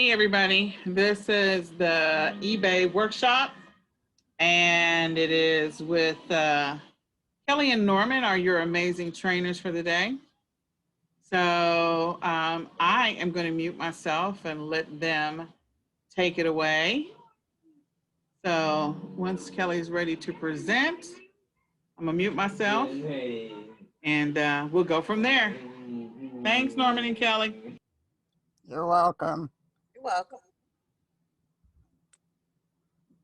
Hey everybody, this is the eBay workshop and it is with Kelly and Norman are your amazing trainers for the day. So I am going to mute myself and let them take it away. So once Kelly's ready to present, I'm going to mute myself and we'll go from there. Thanks, Norman and Kelly. You're welcome. You're welcome.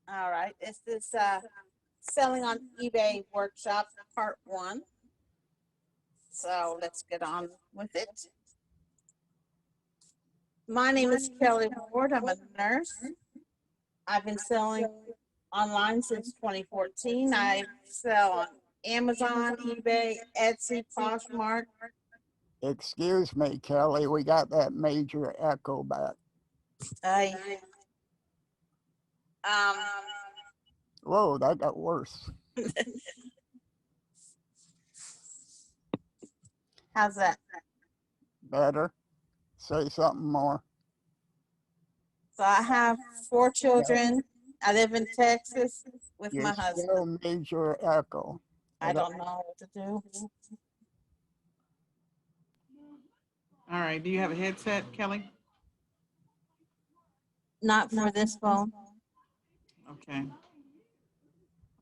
All right, this is selling on eBay workshop part 1. So let's get on with it. My name is Kelly Ward. I'm a nurse. I've been selling online since 2014. I sell on Amazon, eBay, Etsy, Poshmark. Excuse me, Kelly, we got that major echo back. Whoa, that got worse. How's that? Better. Say something more. So I have 4 children. I live in Texas with You're my husband. still major echo. I don't know what to do. All right, do you have a headset, Kelly? Not for this phone. Okay.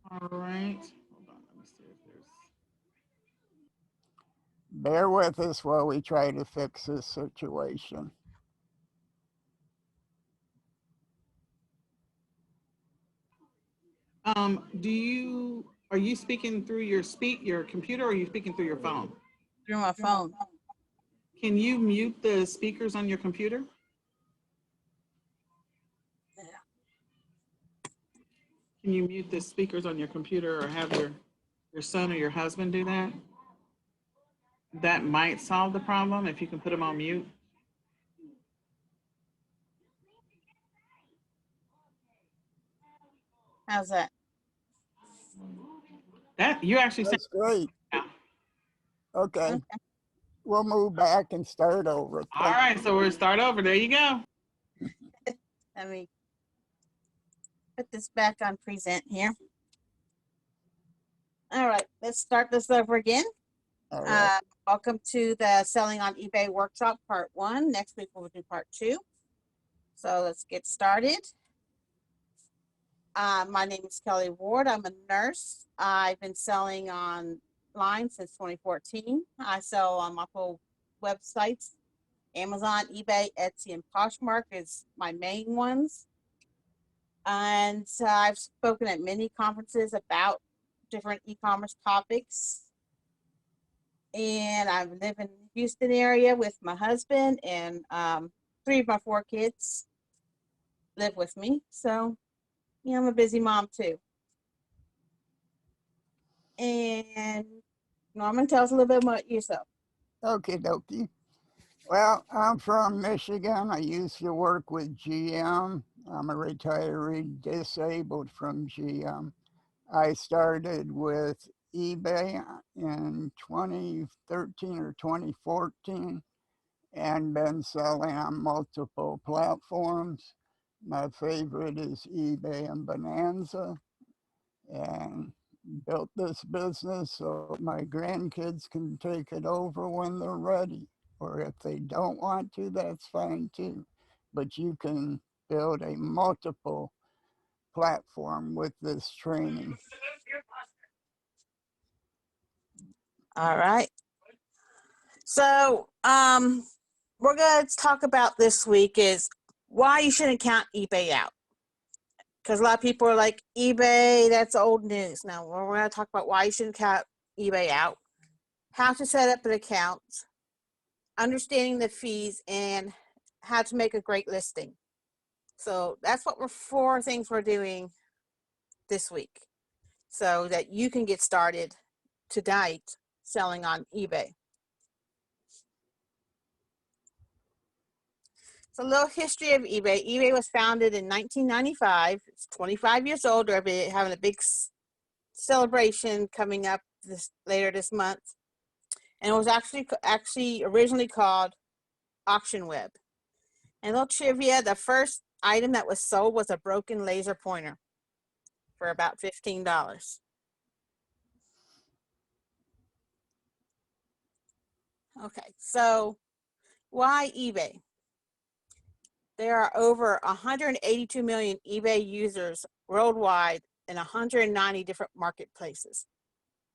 All right. Hold on. Let me see if there's. Bear with us while we try to fix this situation. Are you speaking through your computer or are you speaking through your phone? Through my phone. Can you mute the speakers on your computer? Yeah. Can you mute the speakers on your computer or have your son or your husband do that? That might solve the problem if you can put them on mute. How's that? That you actually That's great. Yeah. Okay. We'll move back and start over. All right, so we'll start over. There you go. Let me put this back on present here. All right, let's start this over again. All right. Welcome to the Selling on eBay workshop part 1. Next week we'll do part 2. So let's get started. My name is Kelly Ward. I'm a nurse. I've been selling online since 2014. I sell on multiple websites. Amazon, eBay, Etsy, and Poshmark is my main ones. And I've spoken at many conferences about different e-commerce topics. And I live in the Houston area with my husband, and 3 of my 4 kids live with me. So, yeah, I'm a busy mom too. And Norman, tell us a little bit about yourself. Okie dokie. Well, I'm from Michigan. I used to work with GM. I'm a retiree disabled from GM. I started with eBay in 2013 or 2014 and been selling on multiple platforms. My favorite is eBay and Bonanza, and built this business so my grandkids can take it over when they're ready. Or if they don't want to, that's fine too. But you can build a multiple platform with this training. All right. So we're going to talk about this week is why you shouldn't count eBay out. Because a lot of people are like, eBay, that's old news. Now we're going to talk about why you shouldn't count eBay out, how to set up an account, understanding the fees, and how to make a great listing. So that's what 4 things we're doing this week so that you can get started tonight selling on eBay. So a little history of eBay. eBay was founded in 1995. It's 25 years old. They're having a big celebration coming up later this month. And it was actually originally called Auction Web. And a little trivia, the first item that was sold was a broken laser pointer for about $15. Okay, so why eBay? There are over 182 million eBay users worldwide in 190 different marketplaces.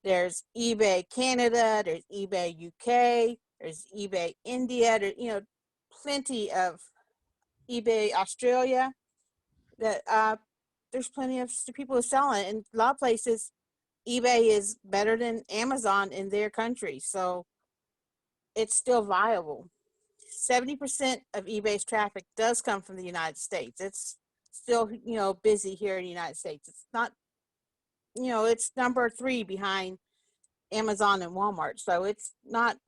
There's eBay Canada, there's eBay UK, there's eBay India, there's, plenty of eBay Australia. That there's plenty of people who sell it. In a lot of places, eBay is better than Amazon in their country, so it's still viable. 70% of eBay's traffic does come from the United States. It's still, busy here in the United States. It's not, it's number 3 behind Amazon and Walmart. So it's not,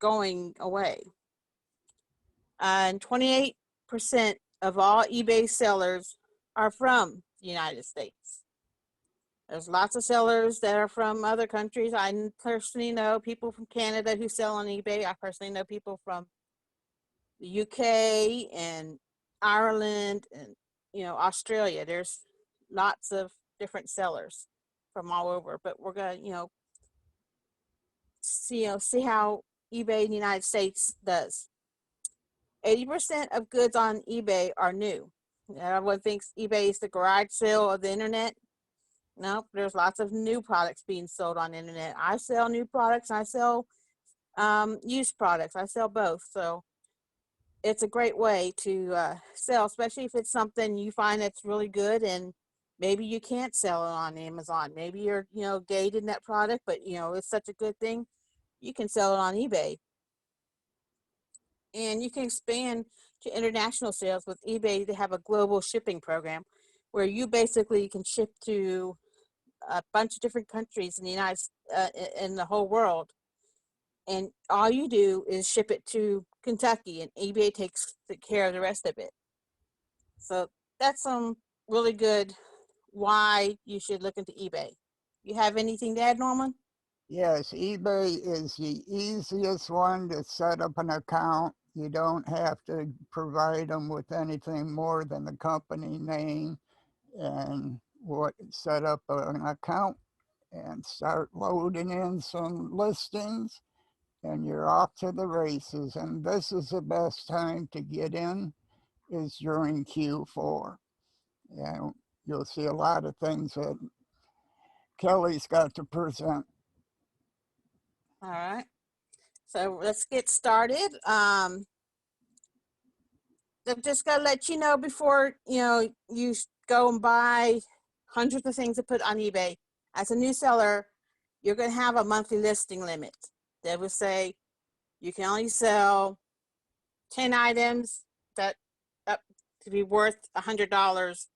going away. And 28% of all eBay sellers are from the United States. There's lots of sellers that are from other countries. I personally know people from Canada who sell on eBay. I personally know people from the UK and Ireland and, Australia. There's lots of different sellers from all over, but we're going to, see how eBay in the United States does. 80% of goods on eBay are new. Everyone thinks eBay is the garage sale of the internet. No, there's lots of new products being sold on the internet. I sell new products. I sell used products. I sell both. So it's a great way to sell, especially if it's something you find that's really good and maybe you can't sell it on Amazon. Maybe you're, gated in that product, but it's such a good thing. You can sell it on eBay. And you can expand to international sales with eBay. They have a global shipping program where you basically can ship to a bunch of different countries in the in the whole world. And all you do is ship it to Kentucky and eBay takes care of the rest of it. So that's some really good why you should look into eBay. You have anything to add, Norman? Yes, eBay is the easiest one to set up an account. You don't have to provide them with anything more than the company name and set up an account and start loading in some listings, and you're off to the races. And this is the best time to get in, is during Q4. And you'll see a lot of things that Kelly's got to present. All right. So let's get started. I'm just gonna let you know before you go and buy hundreds of things to put on eBay. As a new seller, you're gonna have a monthly listing limit. They will say you can only sell 10 items that up to be worth $100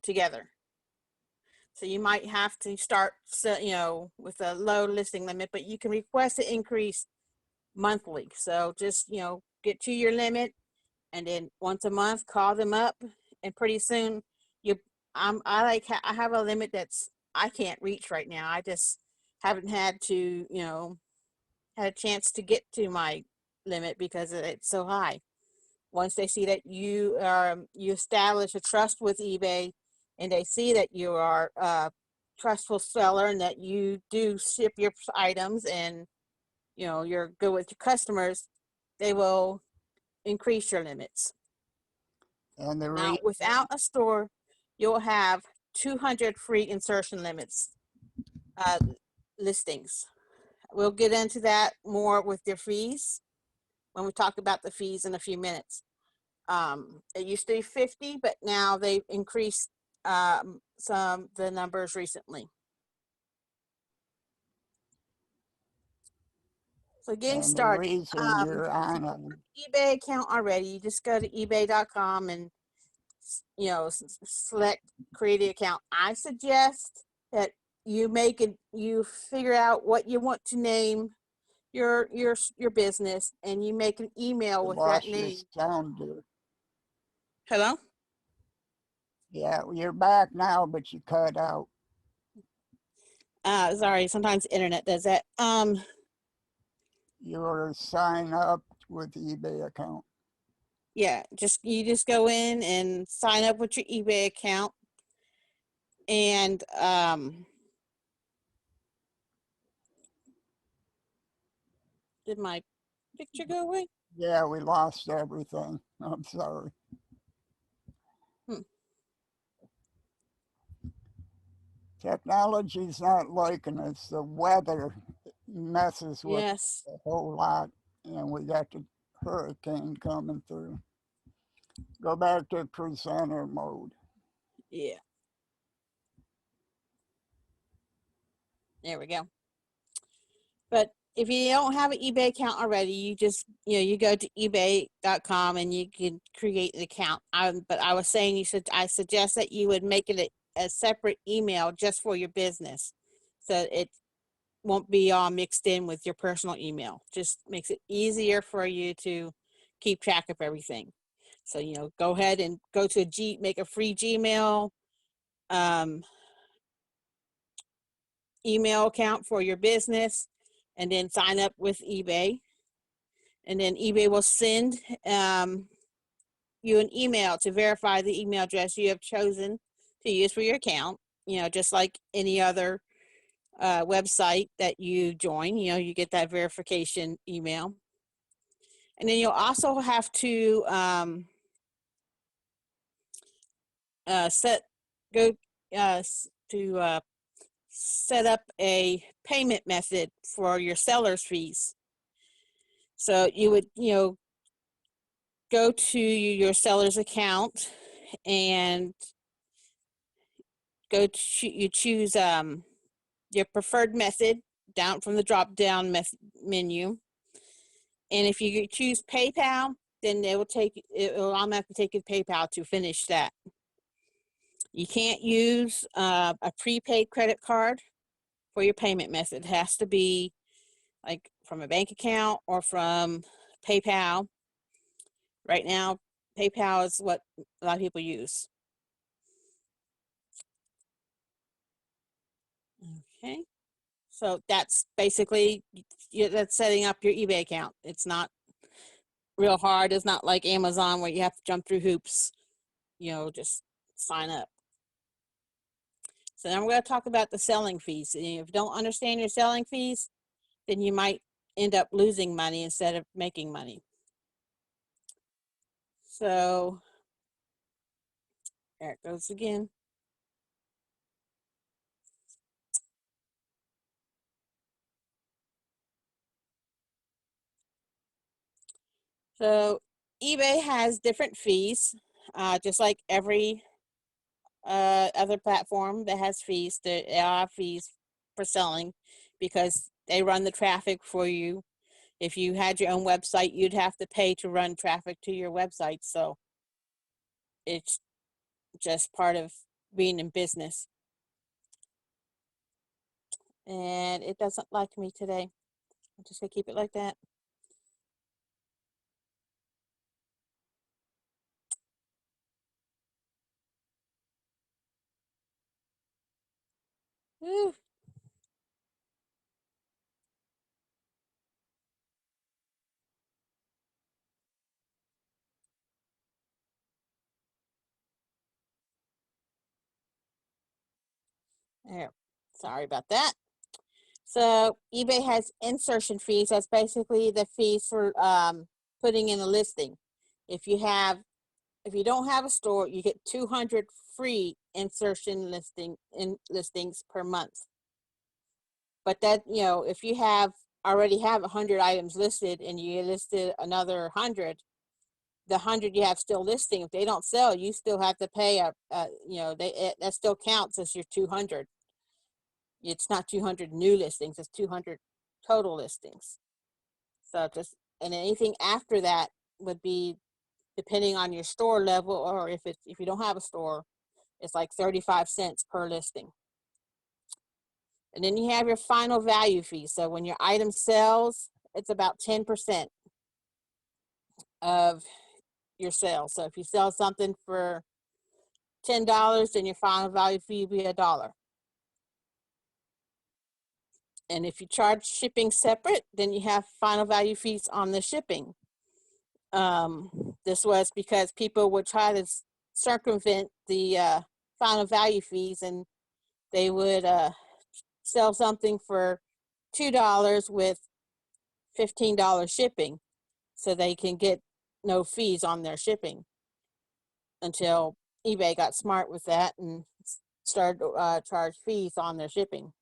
together. So you might have to start, with a low listing limit, but you can request an increase monthly. So just, get to your limit, and then once a month, call them up, and pretty soon I have a limit that's I can't reach right now. I just haven't had to, had a chance to get to my limit because it's so high. Once they see that you establish a trust with eBay, and they see that you are a trustful seller and that you do ship your items and you're good with your customers, they will increase your limits. And Now, without a store, you'll have 200 free insertion limits listings. We'll get into that more with their fees when we talk about the fees in a few minutes. It used to be 50, but now they've increased the numbers recently. So getting started, you're on an eBay account already, you just go to ebay.com and select create an account. I suggest that you figure out what you want to name your business, and you make an email with that name. Sound good. Hello? Yeah, you're back now, but you cut out. Sorry, sometimes the internet does that. You're sign up with the eBay account. Yeah, you just go in and sign up with your eBay account, and did my picture go away? Yeah, we lost everything. I'm sorry. Technology's not liking us. The weather messes with Yes. a whole lot, and we got the hurricane coming through. Go back to presenter mode. Yeah. There we go. But if you don't have an eBay account already, you just, you go to ebay.com and you can create an account. But I was saying I suggest that you would make it a separate email just for your business, so it won't be all mixed in with your personal email. Just makes it easier for you to keep track of everything. So, go ahead and go to make a free Gmail email account for your business, and then sign up with eBay. And then eBay will send you an email to verify the email address you have chosen to use for your account. Just like any other website that you join, you get that verification email. And then you'll also have to set up a payment method for your seller's fees. So you would, go to your seller's account and you choose your preferred method down from the drop down menu. And if you choose PayPal, then it will automatically take you to PayPal to finish that. You can't use a prepaid credit card for your payment method. It has to be like from a bank account or from PayPal. Right now, PayPal is what a lot of people use. Okay, so that's basically that's setting up your eBay account. It's not real hard. It's not like Amazon where you have to jump through hoops. Just sign up. So now we're going to talk about the selling fees. And if you don't understand your selling fees, then you might end up losing money instead of making money. So there it goes again. So eBay has different fees, just like every other platform that has fees. There are fees for selling because they run the traffic for you. If you had your own website, you'd have to pay to run traffic to your website. So it's just part of being in business. And it doesn't like me today. I'm just gonna keep it like that. Whew. There. Sorry about that. So eBay has insertion fees. That's basically the fees for putting in a listing. If you don't have a store, you get 200 free insertion listings per month. But that, if you already have 100 items listed and you listed another 100, the 100 you have still listing, if they don't sell, you still have to pay that still counts as your 200. It's not 200 new listings, it's 200 total listings. So and anything after that would be depending on your store level, or if you don't have a store, it's like 35 cents per listing. And then you have your final value fee. So when your item sells, it's about 10% of your sales. So if you sell something for $10, then your final value fee will be $1. And if you charge shipping separate, then you have final value fees on the shipping. This was because people would try to circumvent the final value fees, and they would sell something for $2 with $15 shipping, so they can get no fees on their shipping, until eBay got smart with that and started to charge fees on their shipping.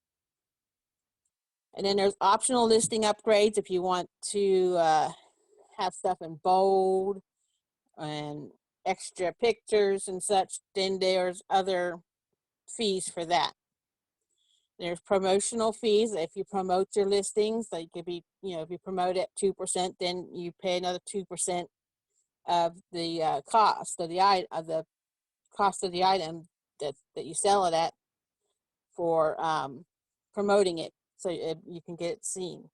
And then there's optional listing upgrades if you want to have stuff in bold and extra pictures and such. Then there's other fees for that. There's promotional fees. If you promote your listings, like if you if you promote at 2%, then you pay another 2% of the cost of the cost of the item that you sell it at for promoting it, so you can get it seen.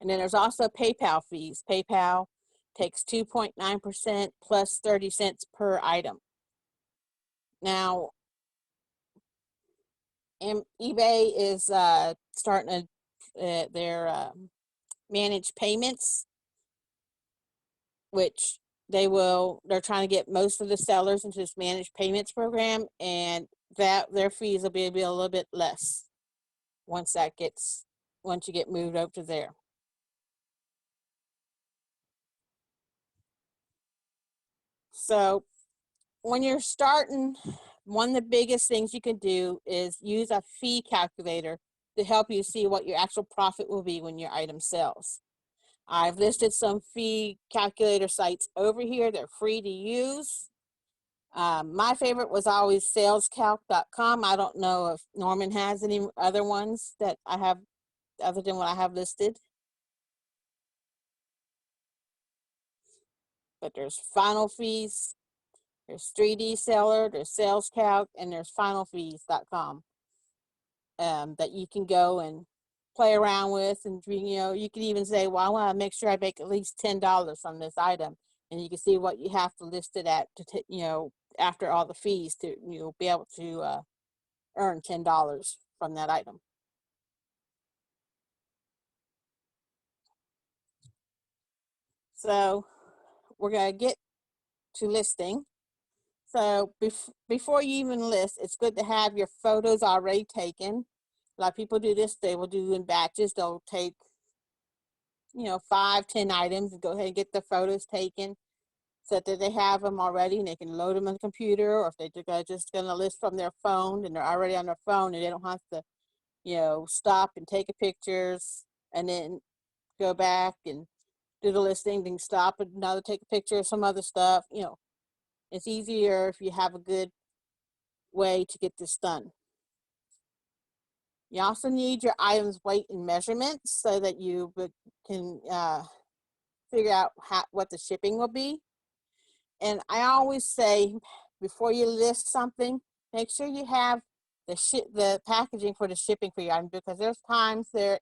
And then there's also PayPal fees. PayPal takes 2.9% plus 30 cents per item. Now, eBay is starting to their manage payments, which they're trying to get most of the sellers into this managed payments program, and that their fees will be a little bit less once you get moved over to there. So when you're starting, one of the biggest things you can do is use a fee calculator to help you see what your actual profit will be when your item sells. I've listed some fee calculator sites over here. They're free to use. My favorite was always salescalc.com. I don't know if Norman has any other ones that I have other than what I have listed. But there's final fees, there's 3D seller, there's salescalc, and there's finalfees.com that you can go and play around with. And you can even say, well, I want to make sure I make at least $10 from this item, and you can see what you have to list it at to after all the fees to be able to earn $10 from that item. So we're going to get to listing. So before you even list, it's good to have your photos already taken. A lot of people do this. They will do in batches. They'll take 5, 10 items and go ahead and get the photos taken so that they have them already and they can load them on the computer. Or if they're just going to list from their phone and they're already on their phone and they don't have to stop and take a pictures and then go back and do the listing, then stop and now take a picture of some other stuff. It's easier if you have a good way to get this done. You also need your items weight and measurements so that you can figure out what the shipping will be. And I always say, before you list something, make sure you have the packaging for the shipping for your item, because there's times that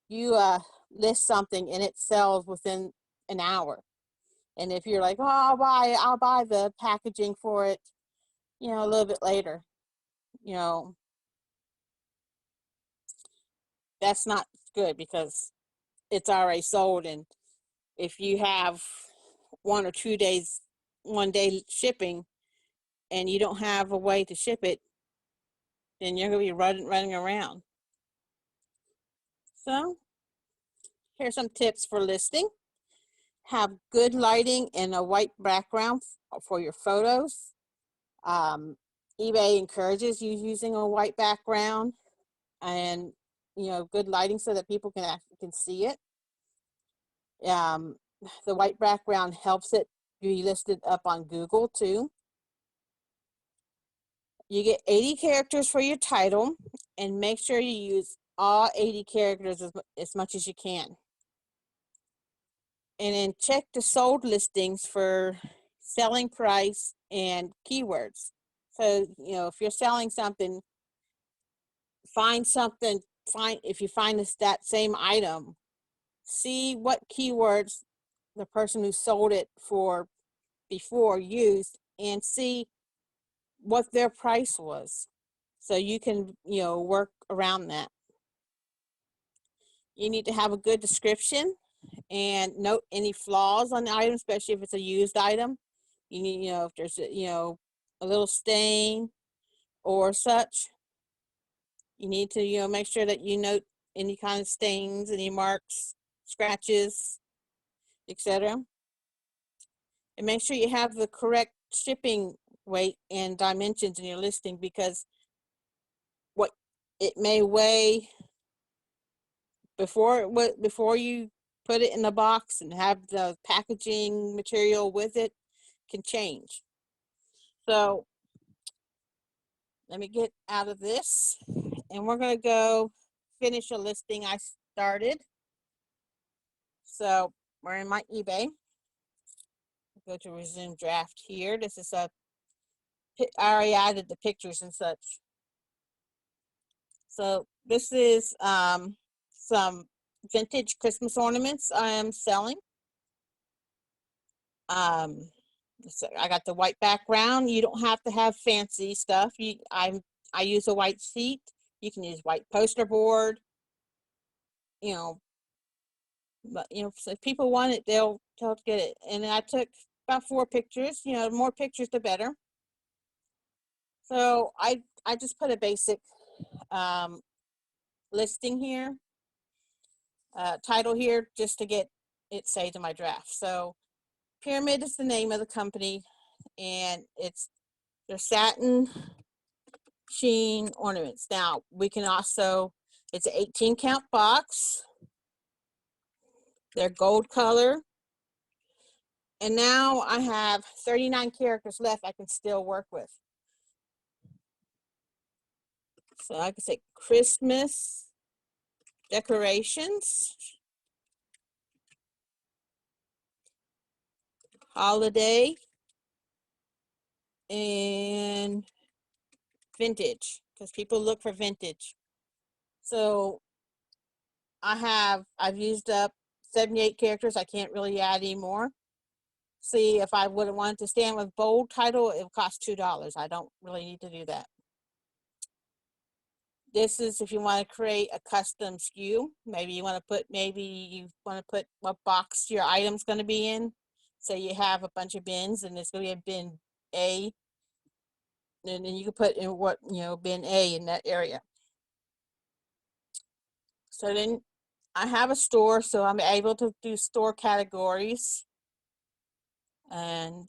you list something and it sells within an hour. And if you're like, oh, I'll buy the packaging for it, a little bit later, that's not good because it's already sold. And if you have 1 or 2 days, 1 day shipping, and you don't have a way to ship it, then you're going to be running around. So here's some tips for listing. Have good lighting and a white background for your photos. eBay encourages you using a white background and good lighting so that people can see it. The white background helps it be listed up on Google too. You get 80 characters for your title, and make sure you use all 80 characters as much as you can. And then check the sold listings for selling price and keywords. So, if you're selling something, if you find that same item, see what keywords the person who sold it for before used, and see what their price was. So you can, work around that. You need to have a good description and note any flaws on the item, especially if it's a used item. You need, if there's a little stain or such, you need to make sure that you note any kind of stains, any marks, scratches, etc. And make sure you have the correct shipping weight and dimensions in your listing, because what it may weigh before you put it in the box and have the packaging material with it can change. So let me get out of this, and we're going to go finish a listing I started. So we're in my eBay. Go to resume draft here. This is I already added the pictures and such. So this is some vintage Christmas ornaments I am selling. So I got the white background. You don't have to have fancy stuff. I use a white sheet. You can use white poster board. But so if people want it, they'll get it. And I took about 4 pictures. The more pictures, the better. So I just put a basic listing here, title here, just to get it saved in my draft. So Pyramid is the name of the company, and they're satin sheen ornaments. Now we can also, it's an 18 count box. They're gold color. And now I have 39 characters left I can still work with. So I can say Christmas decorations, holiday, and vintage, because people look for vintage. So I've used up 78 characters. I can't really add any more. See, if I would have wanted to stand with bold title, it would cost $2. I don't really need to do that. This is if you want to create a custom SKU. Maybe you want to put what box your item's going to be in. So you have a bunch of bins, and it's going to be a bin A, and then you can put in what bin A in that area. So then I have a store, so I'm able to do store categories, and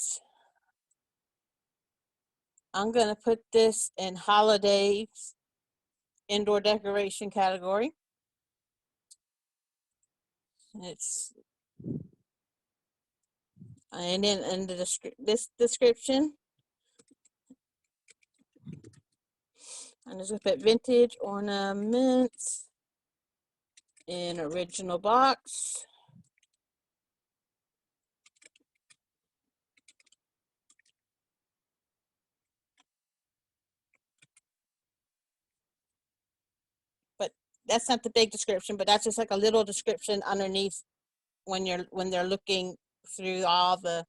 I'm going to put this in holidays indoor decoration category. And then in this description, I'm just going to put vintage ornaments in original box. But that's not the big description, but that's just like a little description underneath when they're looking through all the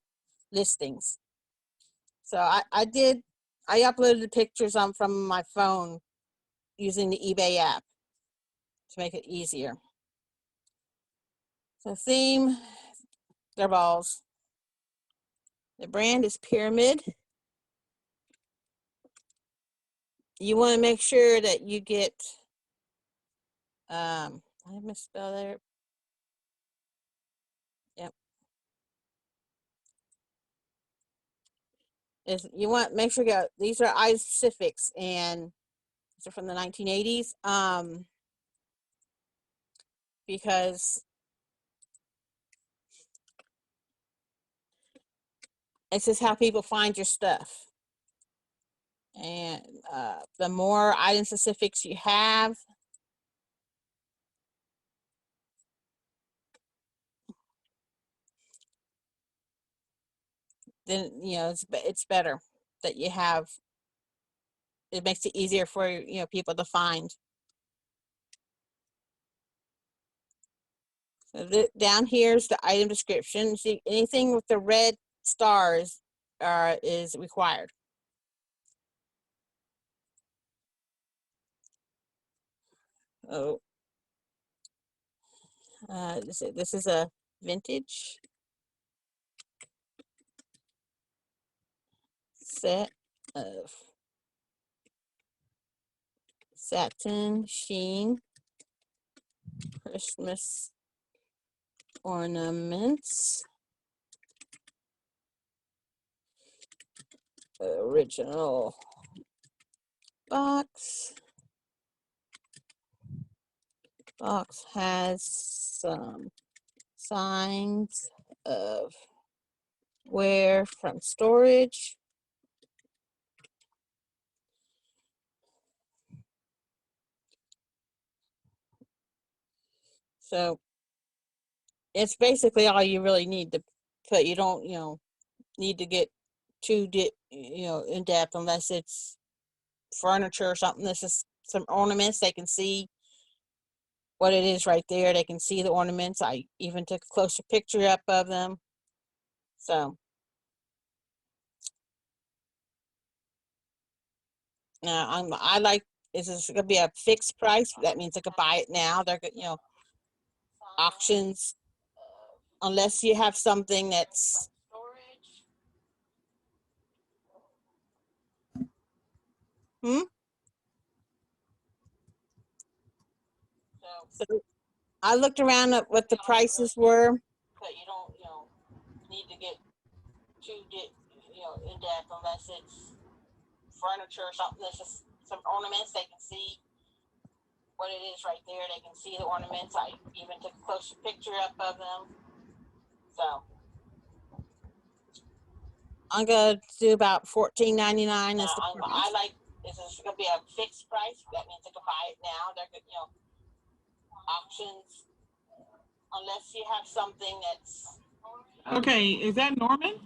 listings. So I uploaded the pictures from my phone using the eBay app to make it easier. So theme, they're balls. The brand is Pyramid. You want to make sure that you get, I misspelled there. Yep. You want to make sure you got, these are item specifics, and these are from the 1980s. Because it's just how people find your stuff. And the more item specifics you have, then it's better that you have. It makes it easier for people to find. So down here's the item description. See, anything with the red stars is required. Oh, This is a vintage set of satin sheen Christmas ornaments. Original box. Box has some signs of wear from storage. So it's basically all you really need to put. You don't, need to get too in depth unless it's furniture or something. This is some ornaments. They can see what it is right there. They can see the ornaments. I even took a closer picture up of them. So now I like, is this gonna be a fixed price? That means I could buy it now. They're good, auctions, unless you have something that's So I looked around at what the prices were, but you don't, need to get too, in depth unless it's furniture or something. This is some ornaments. They can see what it is right there. They can see the ornaments. I even took a closer picture up of them. So I'm gonna do about $14.99. I like, this is gonna be a fixed price. That means I can buy it now. They're good, auctions, unless you have something that's Okay, is that Norman?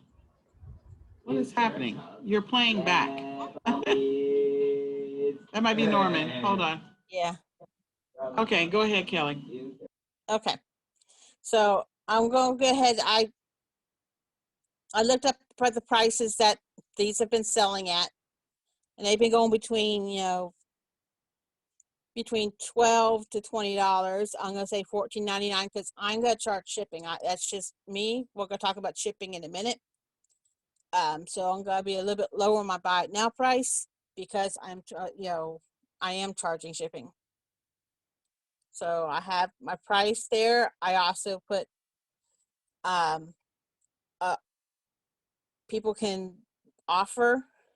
What is happening? You're playing back. That might be Norman. Hold on. yeah. Okay, go ahead, Kelly. Okay. So I'm going to go ahead. I looked up the prices that these have been selling at, and they've been going between, between $12 to $20. I'm going to say $14.99 because I'm going to charge shipping. That's just me. We're going to talk about shipping in a minute. So I'm going to be a little bit lower on my buy it now price because I am charging shipping. So I have my price there. I also put, people can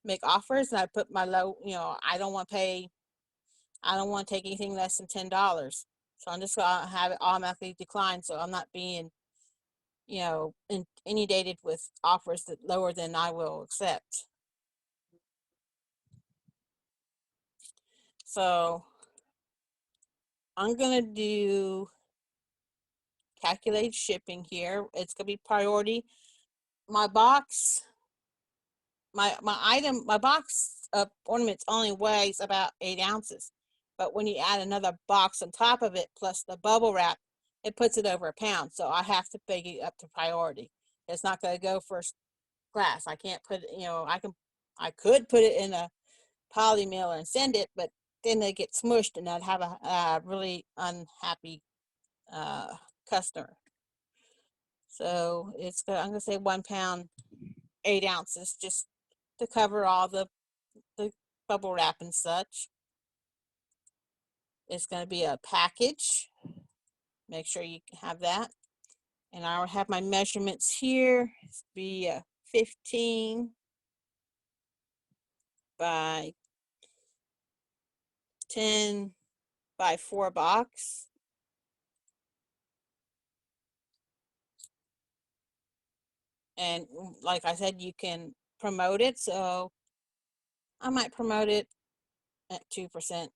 make offers, and I put my low, I don't want to take anything less than $10. So I'm just gonna have it automatically declined. So I'm not being, inundated with offers that lower than I will accept. So I'm gonna do calculate shipping here. It's gonna be priority. My box, my box of ornaments only weighs about 8 ounces. But when you add another box on top of it, plus the bubble wrap, it puts it over a pound. So I have to pay it up to priority. It's not going to go first class. I can't put, I could put it in a poly mailer and send it, but then they get smushed and I'd have a really unhappy customer. So I'm going to say 1 pound, 8 ounces, just to cover all the bubble wrap and such. It's going to be a package. Make sure you have that. And I will have my measurements here. It's be a 15 by 10 by 4 box. And like I said, you can promote it. So I might promote it at 2%.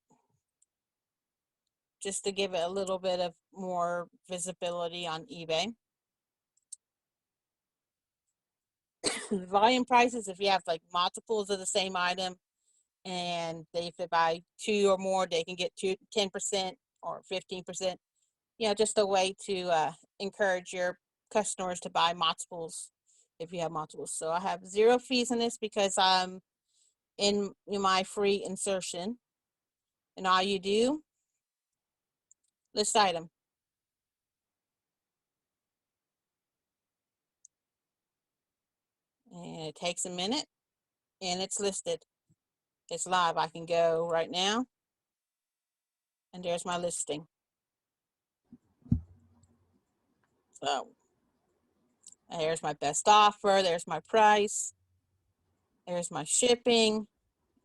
Just to give it a little bit of more visibility on eBay. Volume prices, if you have like multiples of the same item and if they buy 2 or more, they can get 10% or 15%. Just a way to encourage your customers to buy multiples if you have multiples. So I have 0 fees in this because I'm in my free insertion. And all you do, list item. And it takes a minute and it's listed. It's live. I can go right now and there's my listing. So there's my best offer. There's my price. There's my shipping.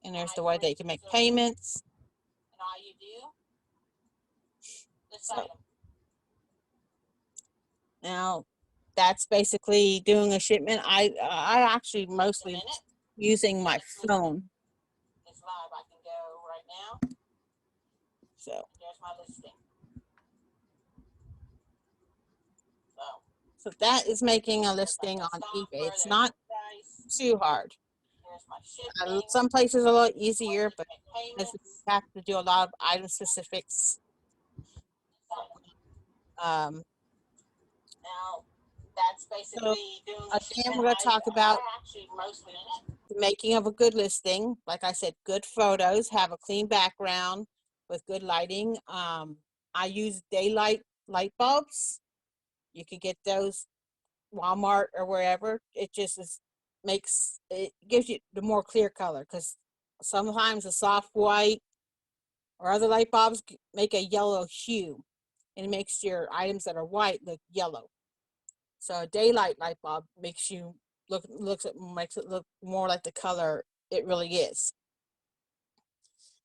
And there's the way that you can make payments. And all you do, so, now that's basically doing a shipment. I actually mostly using my phone. It's live. I can go right now. So there's my listing. So that is making a listing on eBay. It's not too hard. Some places are a little easier, but you have to do a lot of item specifics. Now that's basically again, we're going to talk about the making of a good listing. Like I said, good photos, have a clean background with good lighting. I use daylight light bulbs. You can get those Walmart or wherever. It just it gives you the more clear color, because sometimes a soft white or other light bulbs make a yellow hue, and it makes your items that are white look yellow. So a daylight light bulb makes it look more like the color it really is.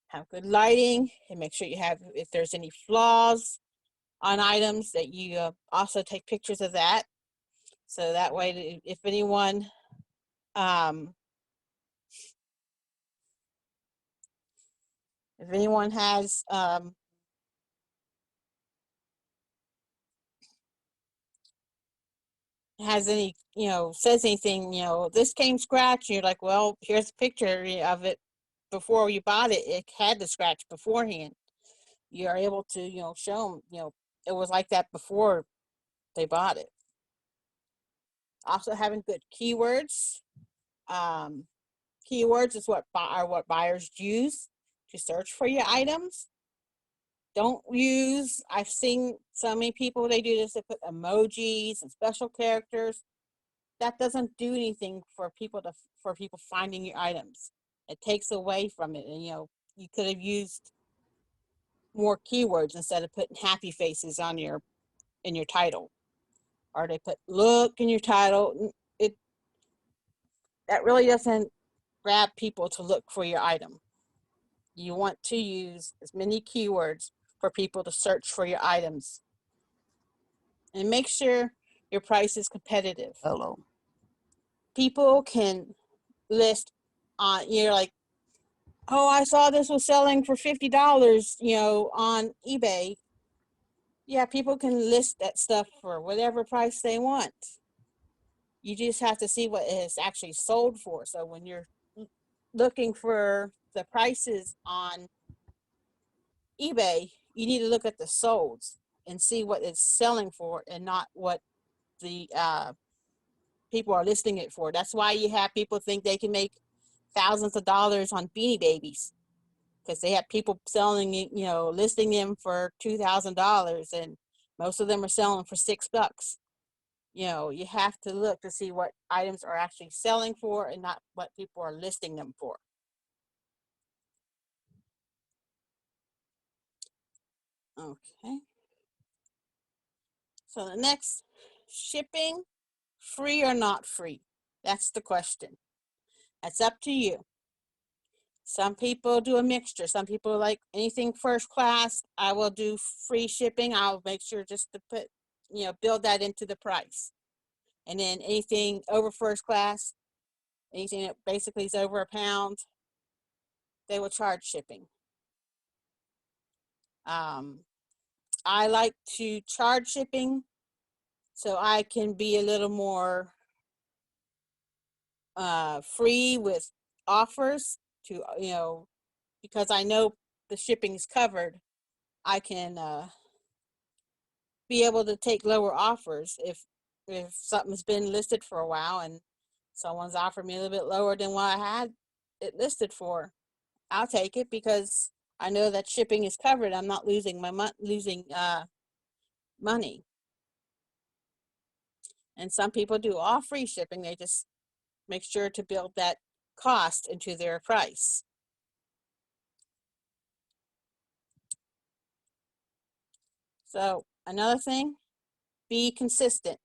Have good lighting, and make sure you have, if there's any flaws on items, that you also take pictures of that. So that way, if anyone has any, says anything, this came scratch, and you're like, well, here's a picture of it before you bought it. It had the scratch beforehand. You are able to, show them, it was like that before they bought it. Also, having good keywords. Keywords is what buyers use to search for your items. I've seen so many people, they do this, they put emojis and special characters. That doesn't do anything for people finding your items. It takes away from it. And you could have used more keywords instead of putting happy faces in your title, or they put look in your title. That really doesn't grab people to look for your item. You want to use as many keywords for people to search for your items, and make sure your price is competitive. Hello. People can list on, like, oh, I saw this was selling for $50, on eBay. Yeah, people can list that stuff for whatever price they want. You just have to see what it is actually sold for. So when you're looking for the prices on eBay, you need to look at the solds and see what it's selling for, and not what the people are listing it for. That's why you have people think they can make thousands of dollars on Beanie Babies, because they have people selling it, listing them for $2,000, and most of them are selling for $6. You have to look to see what items are actually selling for, and not what people are listing them for. Okay. So the next, shipping, free or not free? That's the question. That's up to you. Some people do a mixture. Some people like anything first class. I will do free shipping. I'll make sure just to put, build that into the price. And then anything over first class, anything that basically is over £1, they will charge shipping. I like to charge shipping so I can be a little more free with offers to, because I know the shipping's covered. I can be able to take lower offers if something's been listed for a while and someone's offered me a little bit lower than what I had it listed for. I'll take it because I know that shipping is covered. I'm not losing money. And some people do all free shipping. They just make sure to build that cost into their price. So another thing, be consistent.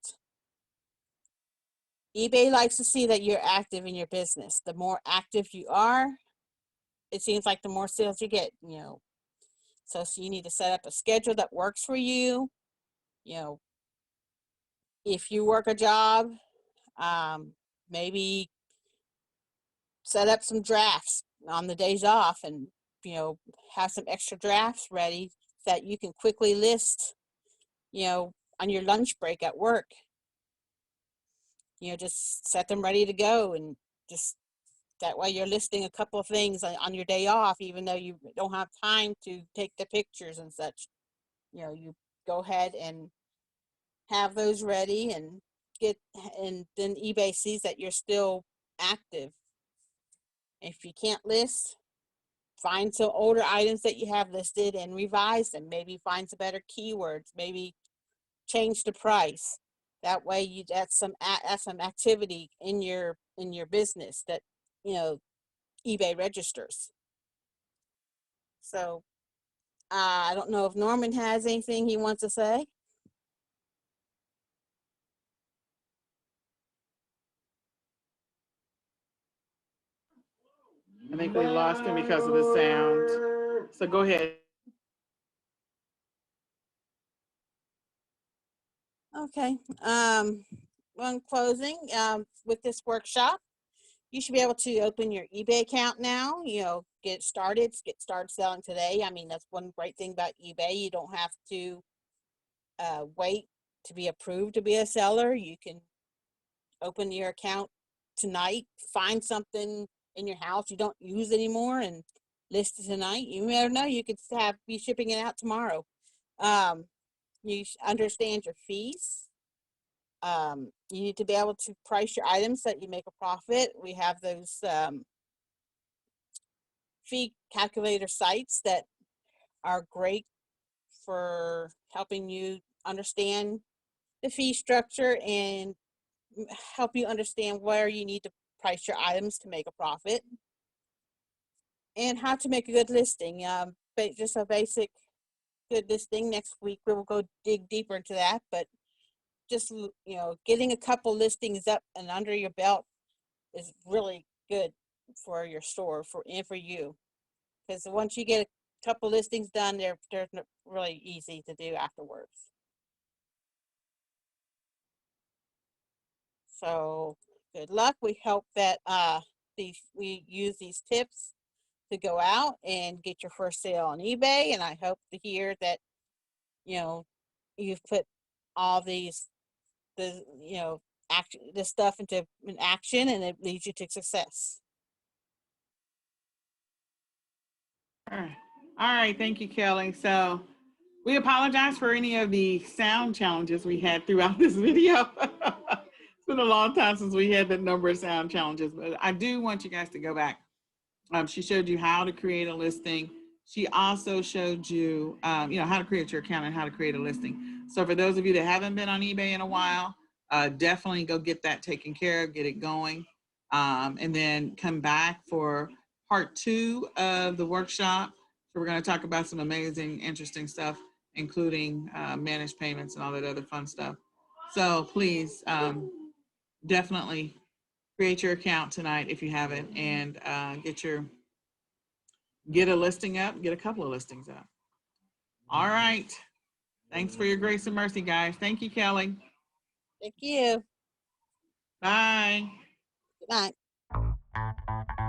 eBay likes to see that you're active in your business. The more active you are, it seems like the more sales you get, you know. So you need to set up a schedule that works for you. You know, if you work a job, maybe set up some drafts on the days off and, you know, have some extra drafts ready that you can quickly list, you know, on your lunch break at work. You know, just set them ready to go, and just that way you're listing a couple of things on your day off, even though you don't have time to take the pictures and such. You know, you go ahead and have those ready and and then eBay sees that you're still active. If you can't list, find some older items that you have listed and revise them. Maybe find some better keywords, maybe change the price. That way you that's some activity in your business that, you know, eBay registers. So I don't know if Norman has anything he wants to say. I think we lost him because of the sound. So go ahead. Okay. On closing, with this workshop, you should be able to open your eBay account now. You know, get started selling today. I mean, that's one great thing about eBay. You don't have to wait to be approved to be a seller. You can open your account tonight, find something in your house you don't use anymore and list it tonight. You never know, you could be shipping it out tomorrow. You understand your fees. You need to be able to price your items so that you make a profit. We have those fee calculator sites that are great for helping you understand the fee structure and help you understand where you need to price your items to make a profit, and how to make a good listing. But just a basic good listing. Next week we will go dig deeper into that, but just, you know, getting a couple listings up and under your belt is really good for your store and for you, because once you get a couple listings done, they're really easy to do afterwards. So good luck. We hope that we use these tips to go out and get your first sale on eBay, and I hope to hear that, you know, you've put all the you know, this stuff into action, and it leads you to success. All right, thank you, Kelly. So we apologize for any of the sound challenges we had throughout this video. It's been a long time since we had that number of sound challenges, but I do want you guys to go back. She showed you how to create a listing. She also showed you, you know, how to create your account and how to create a listing. So for those of you that haven't been on eBay in a while, definitely go get that taken care of, get it going, and then come back for part 2 of the workshop. So we're going to talk about some amazing, interesting stuff, including managed payments and all that other fun stuff. So please, definitely create your account tonight if you haven't, and get a listing up, get a couple of listings up. All right. Thanks for your grace and mercy, guys. Thank you, Kelly. Thank you. Bye. Good night.